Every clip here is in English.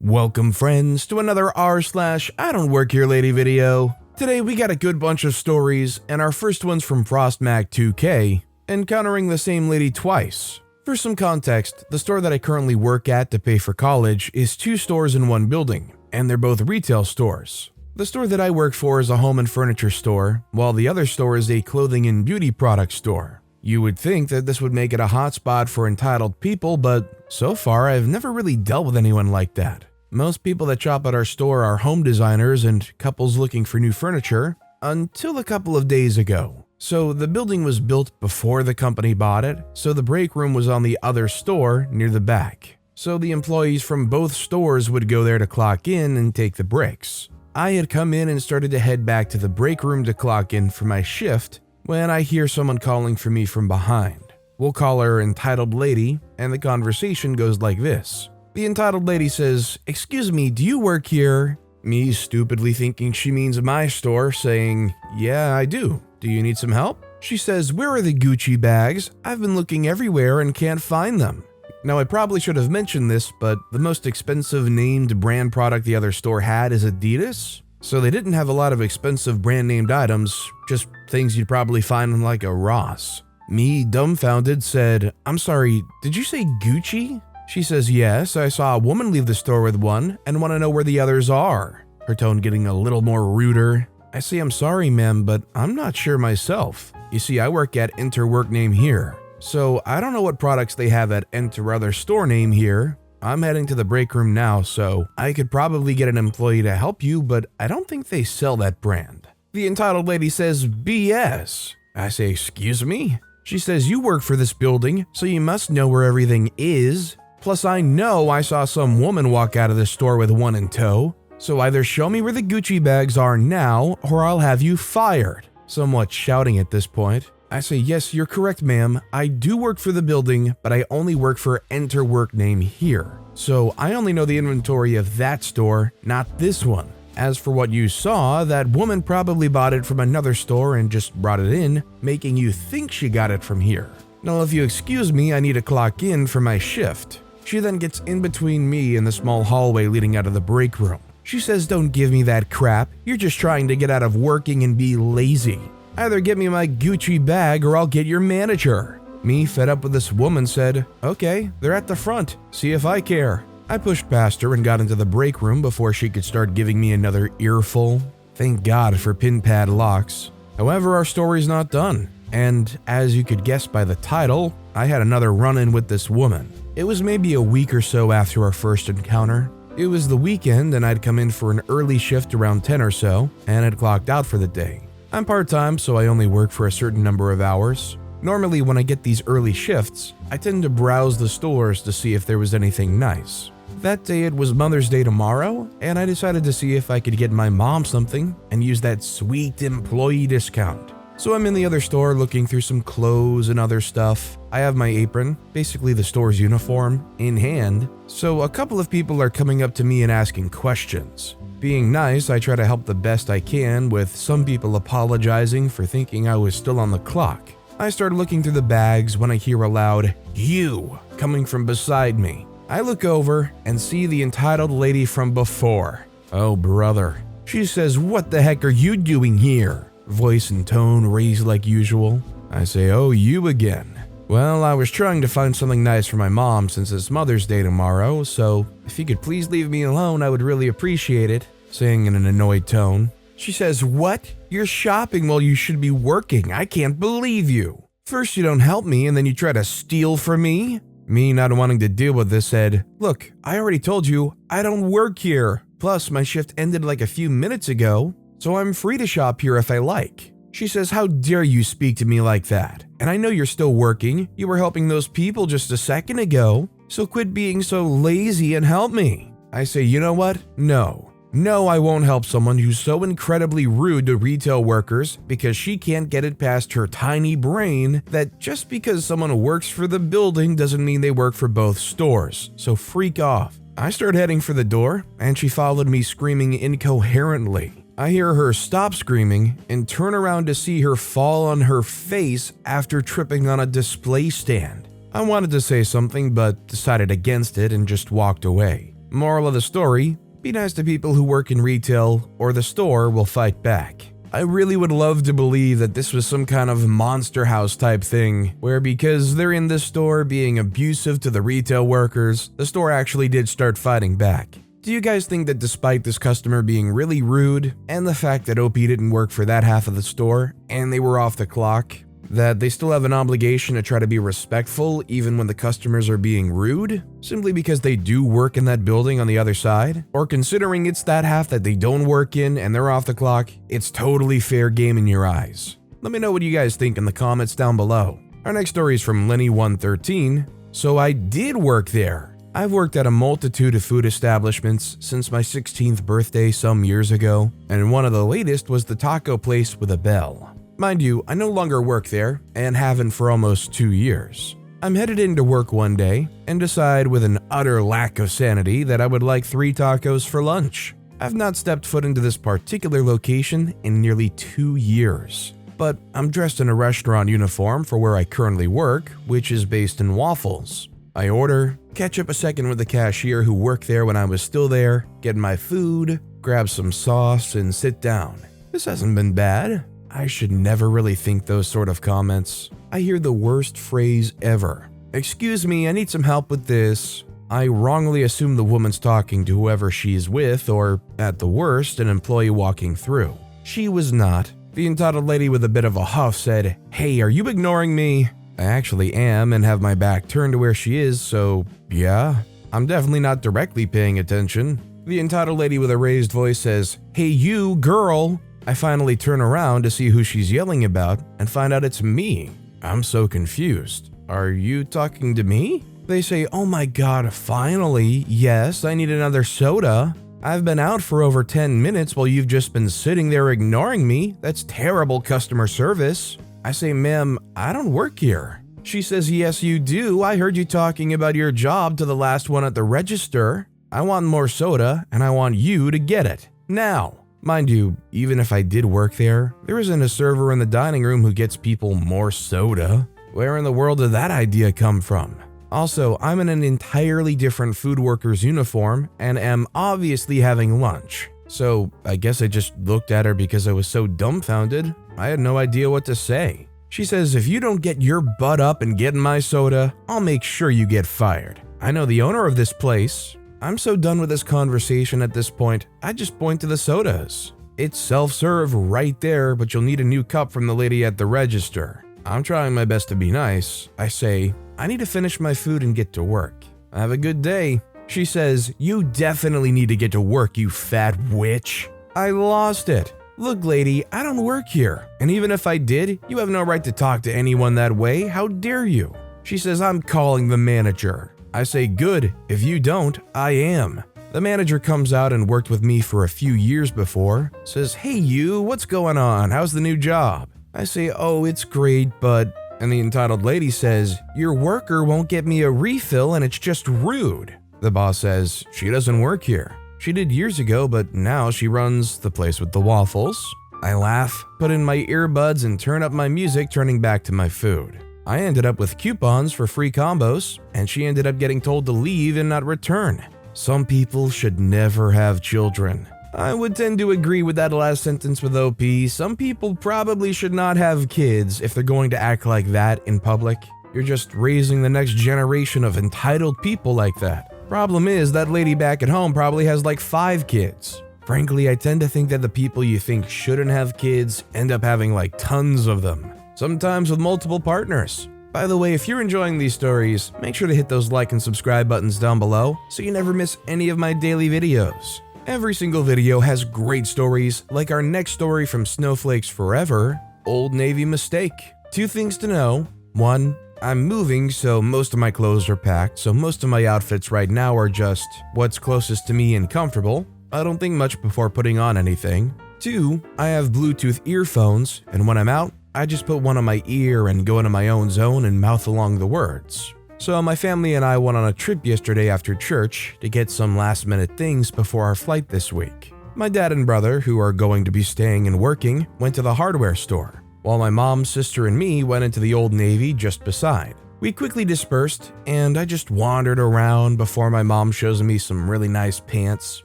Welcome friends to another r/IDontWorkHereLady video. Today we got a good bunch of stories, and our first one's from FrostMac2K, encountering the same lady twice. For some context, the store that I currently work at to pay for college is two stores in one building, and they're both retail stores. The store that I work for is a home and furniture store, while the other store is a clothing and beauty product store. You would think that this would make it a hotspot for entitled people, but so far I've never really dealt with anyone like that. Most people that shop at our store are home designers and couples looking for new furniture, until a couple of days ago. So the building was built before the company bought it, so the break room was on the other store near the back. So the employees from both stores would go there to clock in and take the breaks. I had come in and started to head back to the break room to clock in for my shift when I hear someone calling for me from behind. We'll call her Entitled Lady, and the conversation goes like this. The entitled lady says, "Excuse me, do you work here?" Me stupidly thinking she means my store, saying, "Yeah, I do. Do you need some help?" She says, "Where are the Gucci bags? I've been looking everywhere and can't find them." Now I probably should have mentioned this, but the most expensive named brand product the other store had is Adidas. So they didn't have a lot of expensive brand named items, just things you'd probably find in like a Ross. Me, dumbfounded, said, "I'm sorry, did you say Gucci?" She says, "Yes, I saw a woman leave the store with one and want to know where the others are," her tone getting a little more ruder. I say, "I'm sorry, ma'am, but I'm not sure myself. You see, I work at Enter Work Name Here, so I don't know what products they have at Enter Other Store Name Here. I'm heading to the break room now, so I could probably get an employee to help you, but I don't think they sell that brand." The entitled lady says, "BS. I say, "Excuse me?" She says, "You work for this building, so you must know where everything is. Plus, I know I saw some woman walk out of the store with one in tow, so either show me where the Gucci bags are now, or I'll have you fired." Somewhat shouting at this point. I say, "Yes, you're correct, ma'am. I do work for the building, but I only work for Enter Work Name Here. So I only know the inventory of that store, not this one. As for what you saw, that woman probably bought it from another store and just brought it in, making you think she got it from here. Now, if you excuse me, I need to clock in for my shift." She then gets in between me and the small hallway leading out of the break room. She says, "Don't give me that crap. You're just trying to get out of working and be lazy. Either get me my Gucci bag or I'll get your manager." Me, fed up with this woman, said, "Okay, they're at the front. See if I care." I pushed past her and got into the break room before she could start giving me another earful. Thank God for pin pad locks. However, our story's not done. And as you could guess by the title, I had another run-in with this woman. It was maybe a week or so after our first encounter. It was the weekend and I'd come in for an early shift around 10 or so and had clocked out for the day. I'm part-time, so I only work for a certain number of hours. Normally when I get these early shifts, I tend to browse the stores to see if there was anything nice. That day it was Mother's Day tomorrow, and I decided to see if I could get my mom something and use that sweet employee discount. So I'm in the other store looking through some clothes and other stuff. I have my apron, basically the store's uniform, in hand, so a couple of people are coming up to me and asking questions. Being nice, I try to help the best I can, with some people apologizing for thinking I was still on the clock. I start looking through the bags when I hear a loud, "You," coming from beside me. I look over and see the entitled lady from before. Oh brother. She says, "What the heck are you doing here?" Voice and tone raised like usual. I say, "Oh, you again. Well, I was trying to find something nice for my mom since it's Mother's Day tomorrow, so if you could please leave me alone, I would really appreciate it," saying in an annoyed tone. She says, "What? You're shopping while you should be working. I can't believe you. First you don't help me and then you try to steal from me." Me, not wanting to deal with this, said, "Look, I already told you, I don't work here. Plus, my shift ended like a few minutes ago, so I'm free to shop here if I like." She says, "How dare you speak to me like that? And I know you're still working. You were helping those people just a second ago, so quit being so lazy and help me." I say, "You know what? No, I won't help someone who's so incredibly rude to retail workers because she can't get it past her tiny brain that just because someone works for the building doesn't mean they work for both stores, so freak off." I start heading for the door, and she followed me screaming incoherently. I hear her stop screaming and turn around to see her fall on her face after tripping on a display stand. I wanted to say something but decided against it and just walked away. Moral of the story, be nice to people who work in retail or the store will fight back. I really would love to believe that this was some kind of monster house type thing, where because they're in this store being abusive to the retail workers, the store actually did start fighting back. Do you guys think that despite this customer being really rude, and the fact that OP didn't work for that half of the store, and they were off the clock, that they still have an obligation to try to be respectful even when the customers are being rude, simply because they do work in that building on the other side? Or considering it's that half that they don't work in and they're off the clock, it's totally fair game in your eyes? Let me know what you guys think in the comments down below. Our next story is from Lenny113. So I did work there. I've worked at a multitude of food establishments since my 16th birthday some years ago, and one of the latest was the taco place with a bell. Mind you, I no longer work there, and haven't for almost 2 years. I'm headed into work one day, and decide with an utter lack of sanity that I would like 3 tacos for lunch. I've not stepped foot into this particular location in nearly 2 years. But I'm dressed in a restaurant uniform for where I currently work, which is based in Waffles. I order, catch up a second with the cashier who worked there when I was still there, get my food, grab some sauce, and sit down. This hasn't been bad. I should never really think those sort of comments. I hear the worst phrase ever. Excuse me, I need some help with this. I wrongly assume the woman's talking to whoever she's with, or, at the worst, an employee walking through. She was not. The entitled lady with a bit of a huff said, "Hey, are you ignoring me?" I actually am and have my back turned to where she is, so yeah, I'm definitely not directly paying attention. The entitled lady with a raised voice says, "Hey you, girl." I finally turn around to see who she's yelling about and find out it's me. I'm so confused. "Are you talking to me?" They say, "Oh my god, finally, yes, I need another soda. I've been out for over 10 minutes while you've just been sitting there ignoring me. That's terrible customer service." I say, "Ma'am, I don't work here." She says, "Yes, you do. I heard you talking about your job to the last one at the register. I want more soda, and I want you to get it now." Mind you, even if I did work there isn't a server in the dining room who gets people more soda. Where in the world did that idea come from? Also, I'm in an entirely different food worker's uniform and am obviously having lunch. So I guess I just looked at her because I was so dumbfounded, I had no idea what to say. She says, "If you don't get your butt up and get in my soda, I'll make sure you get fired. I know the owner of this place." I'm so done with this conversation at this point, I just point to the sodas. It's self-serve right there, but you'll need a new cup from the lady at the register. I'm trying my best to be nice. I say, "I need to finish my food and get to work. Have a good day." She says, "You definitely need to get to work, you fat witch." I lost it. "Look, lady, I don't work here. And even if I did, you have no right to talk to anyone that way. How dare you?" She says, "I'm calling the manager." I say, "Good, if you don't, I am." The manager comes out and worked with me for a few years before, says, "Hey you, what's going on? How's the new job?" I say, "Oh, it's great, but..." And the entitled lady says, "Your worker won't get me a refill and it's just rude." The boss says, "She doesn't work here. She did years ago, but now she runs the place with the waffles." I laugh, put in my earbuds and turn up my music, turning back to my food. I ended up with coupons for free combos, and she ended up getting told to leave and not return. Some people should never have children. I would tend to agree with that last sentence with OP. Some people probably should not have kids if they're going to act like that in public. You're just raising the next generation of entitled people like that. Problem is, that lady back at home probably has like 5 kids. Frankly, I tend to think that the people you think shouldn't have kids end up having like tons of them. Sometimes with multiple partners. By the way, if you're enjoying these stories, make sure to hit those like and subscribe buttons down below so you never miss any of my daily videos. Every single video has great stories, like our next story from Snowflakes Forever, Old Navy Mistake. 2 things to know. 1, I'm moving, so most of my clothes are packed, so most of my outfits right now are just what's closest to me and comfortable. I don't think much before putting on anything. 2, I have Bluetooth earphones, and when I'm out, I just put one on my ear and go into my own zone and mouth along the words. So my family and I went on a trip yesterday after church to get some last-minute things before our flight this week. My dad and brother, who are going to be staying and working, went to the hardware store, while my mom, sister, and me went into the Old Navy just beside. We quickly dispersed, and I just wandered around before my mom shows me some really nice pants.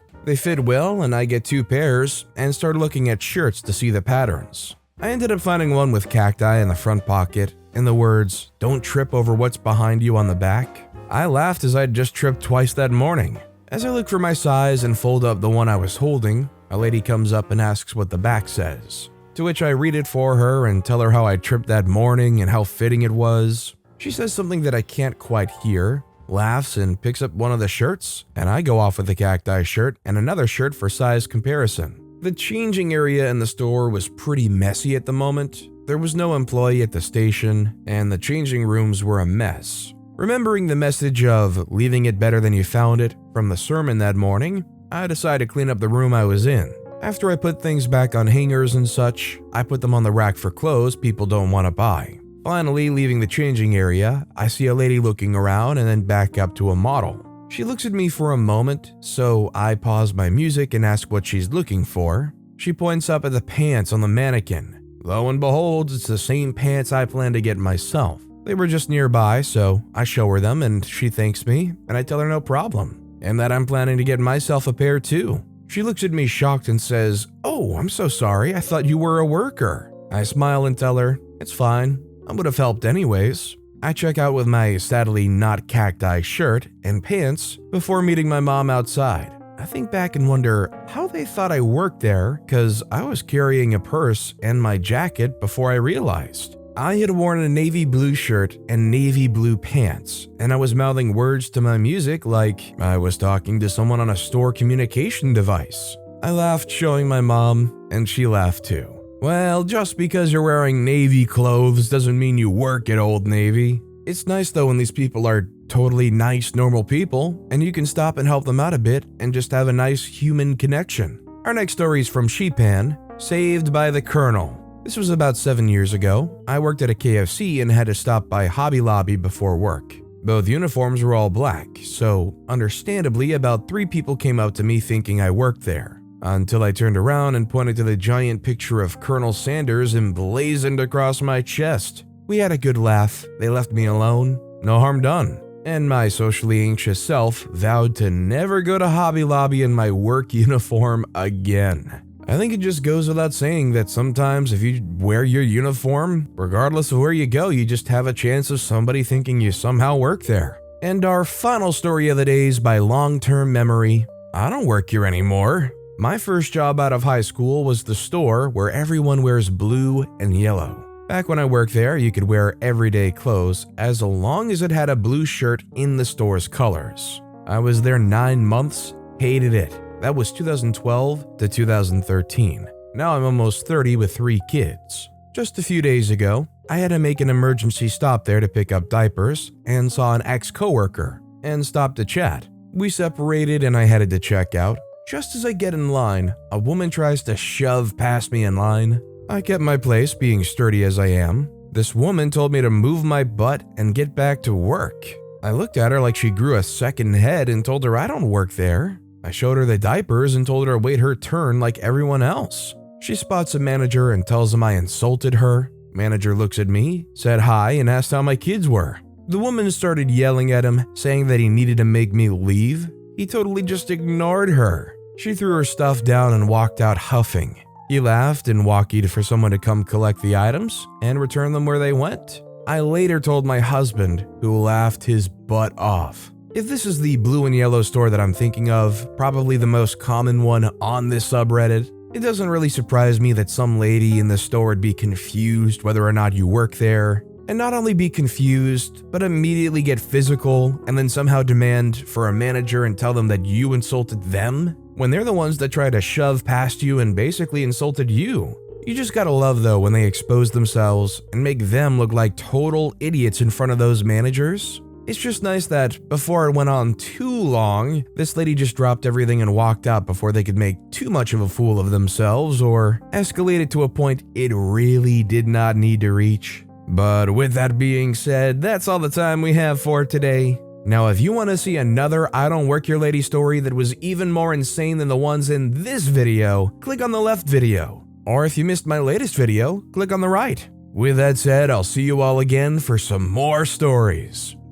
They fit well, and I get 2 pairs and start looking at shirts to see the patterns. I ended up finding one with cacti in the front pocket and the words, "Don't trip over what's behind you" on the back. I laughed as I'd just tripped twice that morning. As I look for my size and fold up the one I was holding, a lady comes up and asks what the back says, to which I read it for her and tell her how I tripped that morning and how fitting it was. She says something that I can't quite hear, laughs and picks up one of the shirts, and I go off with the cacti shirt and another shirt for size comparison. The changing area in the store was pretty messy at the moment. There was no employee at the station, and the changing rooms were a mess. Remembering the message of leaving it better than you found it from the sermon that morning, I decided to clean up the room I was in. After I put things back on hangers and such, I put them on the rack for clothes people don't want to buy. Finally, leaving the changing area, I see a lady looking around and then back up to a model. She looks at me for a moment, so I pause my music and ask what she's looking for. She points up at the pants on the mannequin. Lo and behold, it's the same pants I planned to get myself. They were just nearby, so I show her them and she thanks me, and I tell her no problem, and that I'm planning to get myself a pair too. She looks at me shocked and says, "Oh, I'm so sorry, I thought you were a worker." I smile and tell her, "It's fine, I would have helped anyways." I check out with my sadly not cacti shirt and pants before meeting my mom outside. I think back and wonder how they thought I worked there, cause I was carrying a purse and my jacket before I realized. I had worn a navy blue shirt and navy blue pants, and I was mouthing words to my music like I was talking to someone on a store communication device. I laughed, showing my mom, and she laughed too. Well, just because you're wearing navy clothes doesn't mean you work at Old Navy. It's nice though when these people are totally nice, normal people, and you can stop and help them out a bit and just have a nice human connection. Our next story is from Sheepan, Saved by the Colonel. This was about 7 years ago. I worked at a KFC and had to stop by Hobby Lobby before work. Both uniforms were all black, so understandably about 3 people came up to me thinking I worked there, until I turned around and pointed to the giant picture of Colonel Sanders emblazoned across my chest. We had a good laugh, they left me alone, no harm done, and my socially anxious self vowed to never go to Hobby Lobby in my work uniform again. I think it just goes without saying that sometimes if you wear your uniform, regardless of where you go, you just have a chance of somebody thinking you somehow work there. And our final story of the day is by long-term memory. I don't work here anymore. My first job out of high school was the store where everyone wears blue and yellow. Back when I worked there, you could wear everyday clothes as long as it had a blue shirt in the store's colors. I was there 9 months, hated it. That was 2012 to 2013. Now I'm almost 30 with 3 kids. Just a few days ago, I had to make an emergency stop there to pick up diapers and saw an ex-coworker and stopped to chat. We separated and I headed to check out. Just as I get in line, a woman tries to shove past me in line. I kept my place, being sturdy as I am. This woman told me to move my butt and get back to work. I looked at her like she grew a second head and told her I don't work there. I showed her the diapers and told her to wait her turn like everyone else. She spots a manager and tells him I insulted her. Manager looks at me, said hi, and asked how my kids were. The woman started yelling at him, saying that he needed to make me leave. He totally just ignored her. She threw her stuff down and walked out huffing. He laughed and walkied for someone to come collect the items and return them where they went. I later told my husband, who laughed his butt off. If this is the blue and yellow store that I'm thinking of, probably the most common one on this subreddit, it doesn't really surprise me that some lady in the store would be confused whether or not you work there, and not only be confused, but immediately get physical and then somehow demand for a manager and tell them that you insulted them, when they're the ones that try to shove past you and basically insulted you. You just gotta love though when they expose themselves and make them look like total idiots in front of those managers. It's just nice that before it went on too long, this lady just dropped everything and walked out before they could make too much of a fool of themselves or escalate it to a point it really did not need to reach. But with that being said, that's all the time we have for today. Now, if you want to see another I Don't Work Here Lady story that was even more insane than the ones in this video, click on the left video. Or if you missed my latest video, click on the right. With that said, I'll see you all again for some more stories.